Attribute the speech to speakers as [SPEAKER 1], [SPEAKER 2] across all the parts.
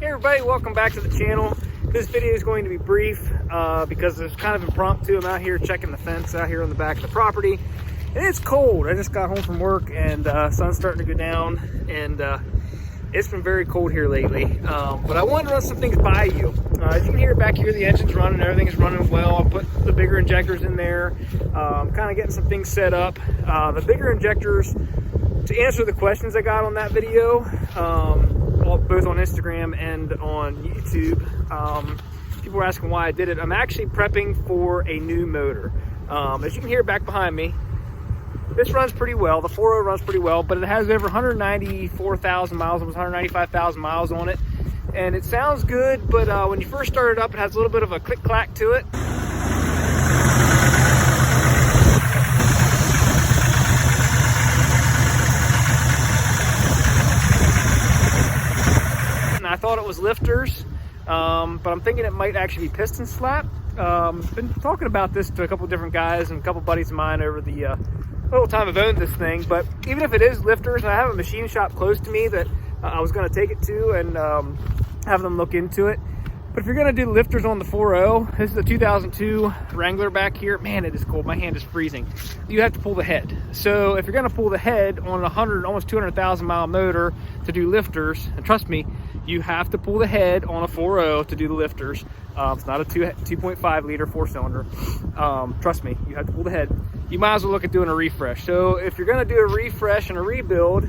[SPEAKER 1] Hey everybody, welcome back to the channel. This video is going to be brief because it's kind of impromptu. I'm out here checking the fence out here on the back of the property, and it's cold. I just got home from work and sun's starting to go down, and it's been very cold here lately. But I wanted to run some things by you. As you can hear back here, the engine's running, everything's running well. I put the bigger injectors in there, kind of getting some things set up. The bigger injectors, to answer the questions I got on that video, both on Instagram and on YouTube, people were asking why I did it. I'm actually prepping for a new motor. As you can hear back behind me, this runs pretty well. The 4.0 runs pretty well, but it has over 194,000 miles, almost 195,000 miles on it. And it sounds good, but when you first start it up, it has a little bit of a click-clack to it. I thought it was lifters, but I'm thinking it might actually be piston slap. Been talking about this to a couple different guys and a couple buddies of mine over the little time I've owned this thing. But even if it is lifters, and I have a machine shop close to me that I was going to take it to and have them look into it. But if you're going to do lifters on the 4.0, this is a 2002 Wrangler back here. Man, it is cold. My hand is freezing. You have to pull the head. So if you're going to pull the head on a almost 200,000 mile motor to do lifters, and trust me, you have to pull the head on a 4.0 to do the lifters. It's not a 2.5 liter four cylinder. Trust me, you have to pull the head. You might as well look at doing a refresh. So if you're going to do a refresh and a rebuild,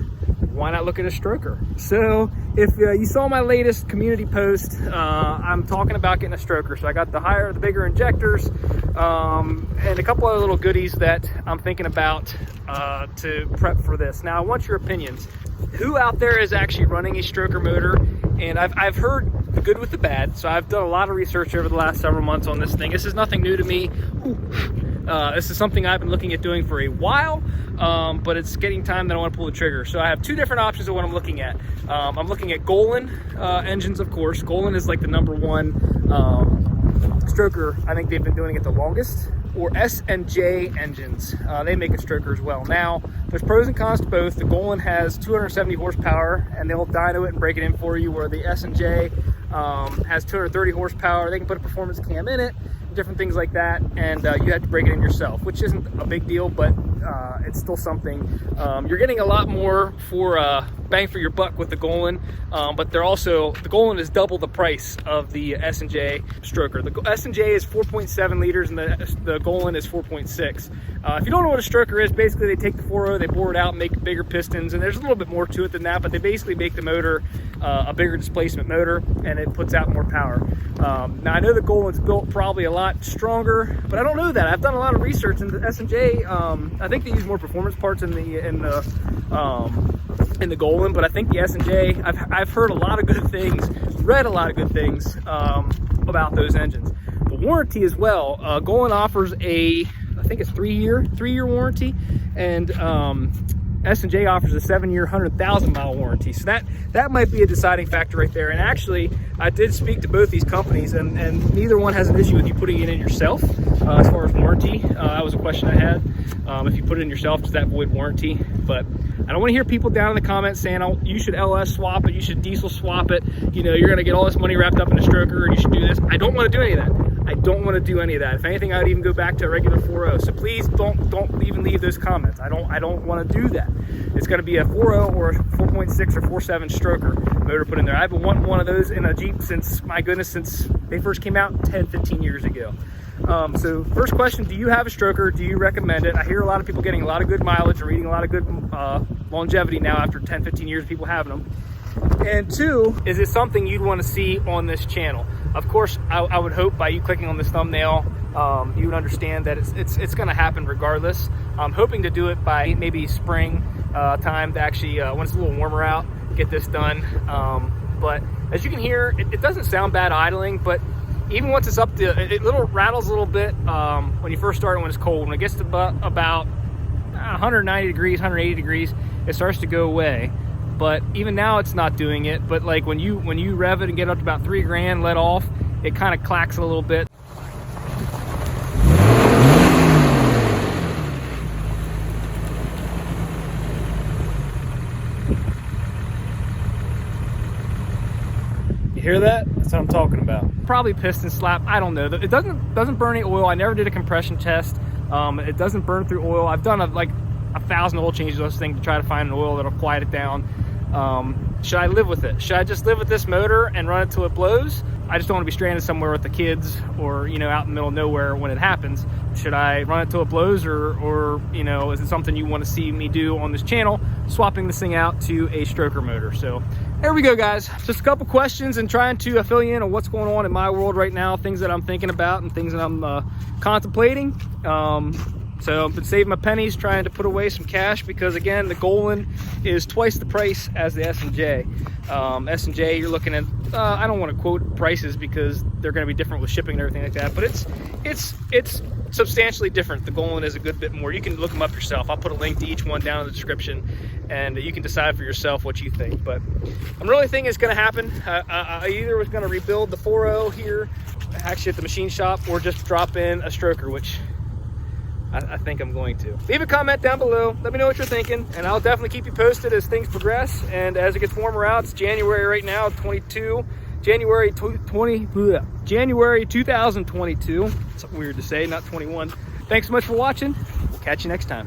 [SPEAKER 1] why not look at a stroker? So if you saw my latest community post, I'm talking about getting a stroker. So I got the bigger injectors, and a couple other little goodies that I'm thinking about to prep for this. Now I want your opinions. Who out there is actually running a stroker motor? And I've heard the good with the bad. So I've done a lot of research over the last several months on this thing. This is nothing new to me. This is something I've been looking at doing for a while, but it's getting time that I want to pull the trigger. So I have two different options of what I'm looking at. I'm looking at Golen engines, of course. Golen is like the #1 stroker. I think they've been doing it the longest. Or S&J Engines. They make a stroker as well. Now, there's pros and cons to both. The Golen has 270 horsepower, and they'll dyno it and break it in for you, where the S&J has 230 horsepower. They can put a performance cam in it, different things like that, and you have to break it in yourself, which isn't a big deal, but it's still something. You're getting a lot more for bang for your buck with the Golen, but the Golen is double the price of the S&J stroker. The S&J is 4.7 liters and the Golen is 4.6. If you don't know what a stroker is, basically they take the 4.0, they bore it out, make bigger pistons, and there's a little bit more to it than that, but they basically make the motor a bigger displacement motor, and it puts out more power. Now I know the Golen's built probably a lot stronger, but I don't know that. I've done a lot of research into the S&J. I think they use more performance parts in the Golen, but I think the S&J, I've heard a lot of good things, read a lot of good things about those engines. The warranty as well. Golen offers I think it's 3-year warranty, and S&J offers a 7-year, 100,000 mile warranty. So that might be a deciding factor right there. And actually, I did speak to both these companies, and neither one has an issue with you putting it in yourself as far as warranty. That was a question I had. If you put it in yourself, does that void warranty? But I don't want to hear people down in the comments saying, oh, you should LS swap it, you should diesel swap it, you know, you're going to get all this money wrapped up in a stroker, and you should do this. I don't want to do any of that. I don't want to do any of that. If anything, I would even go back to a regular 4.0. So please don't even leave those comments. I don't want to do that. It's going to be a 4.0 or a 4.6 or 4.7 stroker motor put in there. I've been wanting one of those in a Jeep since they first came out 10-15 years ago. So first question, do you have a stroker? Do you recommend it? I hear a lot of people getting a lot of good mileage and reading a lot of good longevity now after 10-15 years of people having them. And two, is it something you'd want to see on this channel? Of course, I would hope by you clicking on this thumbnail, you would understand that it's going to happen regardless. I'm hoping to do it by maybe spring time to actually, when it's a little warmer out, get this done. But as you can hear, it doesn't sound bad idling, but even once it's up to, it rattles a little bit when you first start, when it's cold. When it gets to about 190 degrees, 180 degrees, it starts to go away. But even now it's not doing it. But like when you rev it and get up to about 3 grand, let off, it kind of clacks a little bit.
[SPEAKER 2] hear that? That's what I'm talking about.
[SPEAKER 1] Probably piston slap. I don't know. It doesn't burn any oil. I never did a compression test. It doesn't burn through oil. I've done like 1,000 oil changes on this thing to try to find an oil that'll quiet it down. Should I live with it? Should I just live with this motor and run it till it blows? I just don't want to be stranded somewhere with the kids, or, you know, out in the middle of nowhere when it happens. Should I run it till it blows, or you know, is it something you want to see me do on this channel, swapping this thing out to a stroker motor? So there we go, guys. Just a couple questions and trying to fill you in on what's going on in my world right now, things that I'm thinking about and things that I'm contemplating. So I've been saving my pennies, trying to put away some cash, because again, the Golen is twice the price as the S&J. S&J, you're looking at, I don't want to quote prices because they're going to be different with shipping and everything like that, but it's substantially different. The Golen is a good bit more. You can look them up yourself. I'll put a link to each one down in the description, and you can decide for yourself what you think. But I'm really thinking it's going to happen. I either was going to rebuild the 4.0 here, actually at the machine shop, or just drop in a stroker, which I think I'm going to. Leave a comment down below. Let me know what you're thinking, and I'll definitely keep you posted as things progress. And as it gets warmer out, it's January right now, January 2022. It's weird to say, not 21. Thanks so much for watching. We'll catch you next time.